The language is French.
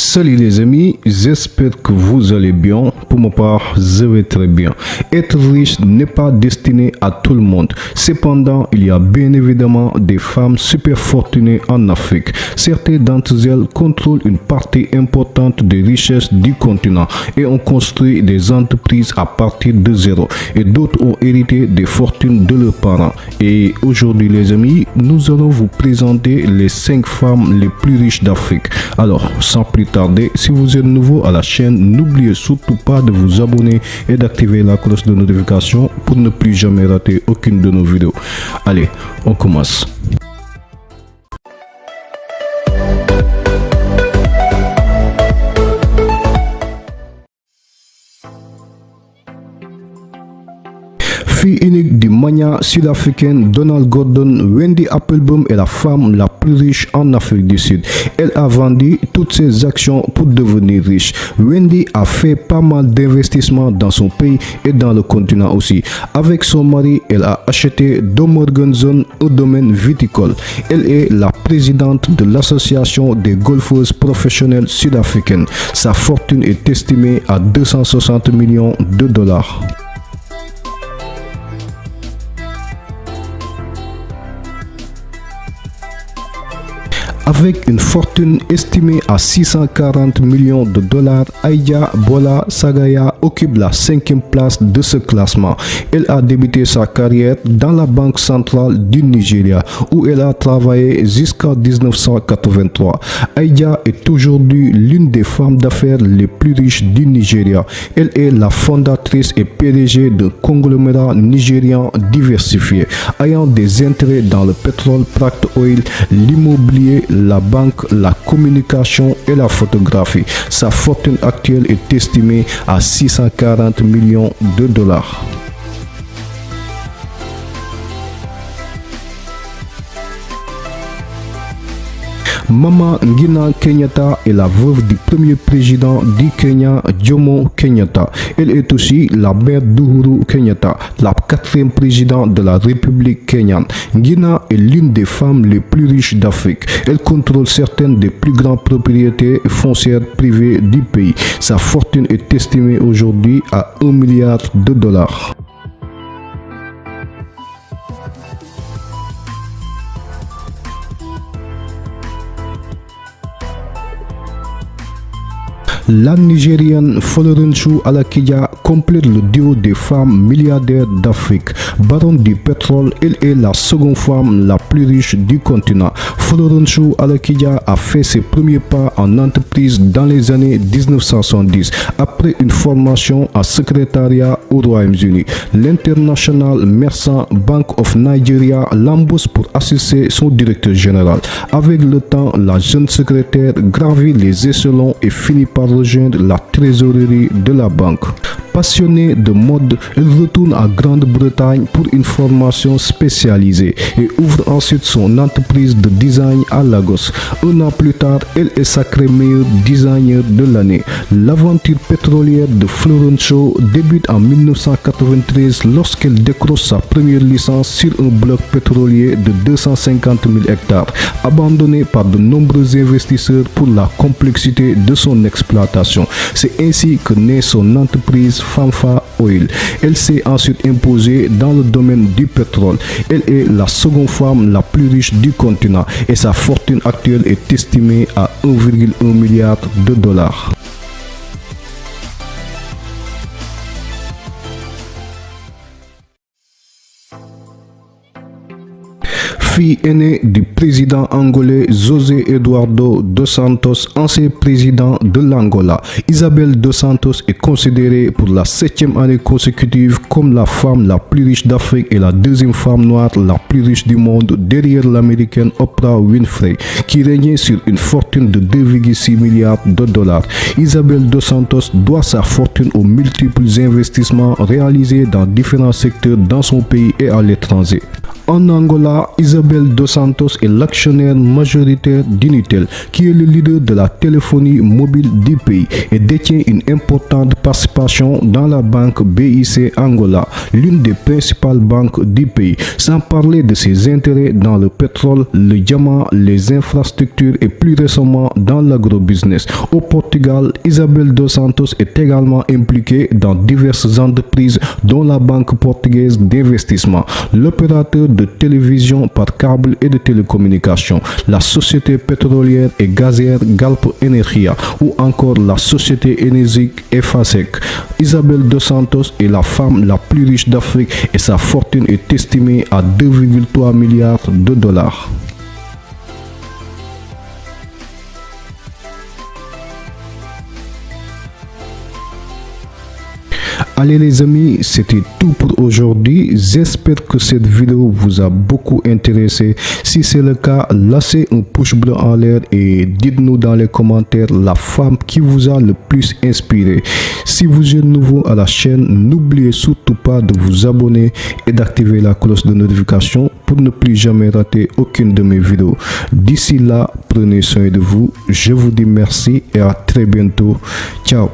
Salut les amis, j'espère que vous allez bien. Pour ma part, je vais très bien. Être riche n'est pas destiné à tout le monde. Cependant, il y a bien évidemment des femmes super fortunées en Afrique. Certaines d'entre elles contrôlent une partie importante des richesses du continent et ont construit des entreprises à partir de zéro. Et d'autres ont hérité des fortunes de leurs parents. Et aujourd'hui les amis, nous allons vous présenter les 5 femmes les plus riches d'Afrique. Alors, sans plus tarder, si vous êtes nouveau à la chaîne, n'oubliez surtout pas de vous abonner et d'activer la cloche de notification pour ne plus jamais rater aucune de nos vidéos. Allez, on commence. Fille unique du mania sud-africaine Donald Gordon, Wendy Applebaum est la femme la plus riche en Afrique du Sud. Elle a vendu toutes ses actions pour devenir riche. Wendy a fait pas mal d'investissements dans son pays et dans le continent aussi. Avec son mari, elle a acheté Dormorgenson, un domaine viticole. Elle est la présidente de l'association des golfeuses professionnelles sud-africaines. Sa fortune est estimée à 260 millions de dollars. Avec une fortune estimée à 640 millions de dollars, Aïda Bola Sagaya occupe la 5e place de ce classement. Elle a débuté sa carrière dans la Banque centrale du Nigeria, où elle a travaillé jusqu'en 1983. Aïda est aujourd'hui l'une des femmes d'affaires les plus riches du Nigeria. Elle est la fondatrice et PDG d'un conglomérat nigérian diversifié, ayant des intérêts dans le pétrole, Pratt Oil, l'immobilier, la banque, la communication et la photographie. Sa fortune actuelle est estimée à 640 millions de dollars. Mama Ngina Kenyatta est la veuve du premier président du Kenya, Jomo Kenyatta. Elle est aussi la mère d'Uhuru Kenyatta, la 4e président de la République kenyane. Ngina est l'une des femmes les plus riches d'Afrique. Elle contrôle certaines des plus grandes propriétés foncières privées du pays. Sa fortune est estimée aujourd'hui à 1 milliard de dollars. La Nigérienne Florenshu Alakija complète le duo des femmes milliardaires d'Afrique. Baronne du pétrole, elle est la seconde femme la plus riche du continent. Florenshu Alakija a fait ses premiers pas en entreprise dans les années 1970 après une formation en secrétariat au Royaume-Uni. L'International Merchant Bank of Nigeria l'embauche pour assister son directeur général. Avec le temps, la jeune secrétaire gravit les échelons et finit par rejoindre la trésorerie de la banque. Passionnée de mode, elle retourne à Grande-Bretagne pour une formation spécialisée et ouvre ensuite son entreprise de design à Lagos. Un an plus tard, elle est sacrée meilleure designer de l'année. L'aventure pétrolière de Florenshu débute en 1993 lorsqu'elle décroche sa première licence sur un bloc pétrolier de 250 000 hectares, abandonné par de nombreux investisseurs pour la complexité de son exploitation. C'est ainsi que naît son entreprise Famfa Oil. Elle s'est ensuite imposée dans le domaine du pétrole. Elle est la seconde femme la plus riche du continent et sa fortune actuelle est estimée à 1,1 milliard de dollars. Fille aînée du président angolais José Eduardo dos Santos, ancien président de l'Angola. Isabel dos Santos est considérée pour la 7e année consécutive comme la femme la plus riche d'Afrique et la 2e femme noire la plus riche du monde derrière l'américaine Oprah Winfrey, qui régnait sur une fortune de 2,6 milliards de dollars. Isabel dos Santos doit sa fortune aux multiples investissements réalisés dans différents secteurs dans son pays et à l'étranger. En Angola, Isabel Isabel Dos Santos est l'actionnaire majoritaire d'Unitel, qui est le leader de la téléphonie mobile du pays et détient une importante participation dans la banque BIC Angola, l'une des principales banques du pays, sans parler de ses intérêts dans le pétrole, le diamant, les infrastructures et plus récemment dans l'agrobusiness. Au Portugal, Isabel Dos Santos est également impliquée dans diverses entreprises dont la Banque portugaise d'investissement, l'opérateur de télévision par câble et de télécommunications, la société pétrolière et gazière Galp Energia ou encore la société énergique EFASEC. Isabel Dos Santos est la femme la plus riche d'Afrique et sa fortune est estimée à 2,3 milliards de dollars. Allez les amis, c'était tout pour aujourd'hui. J'espère que cette vidéo vous a beaucoup intéressé. Si c'est le cas, laissez un pouce bleu en l'air et dites-nous dans les commentaires la femme qui vous a le plus inspiré. Si vous êtes nouveau à la chaîne, n'oubliez surtout pas de vous abonner et d'activer la cloche de notification pour ne plus jamais rater aucune de mes vidéos. D'ici là, prenez soin de vous. Je vous dis merci et à très bientôt. Ciao.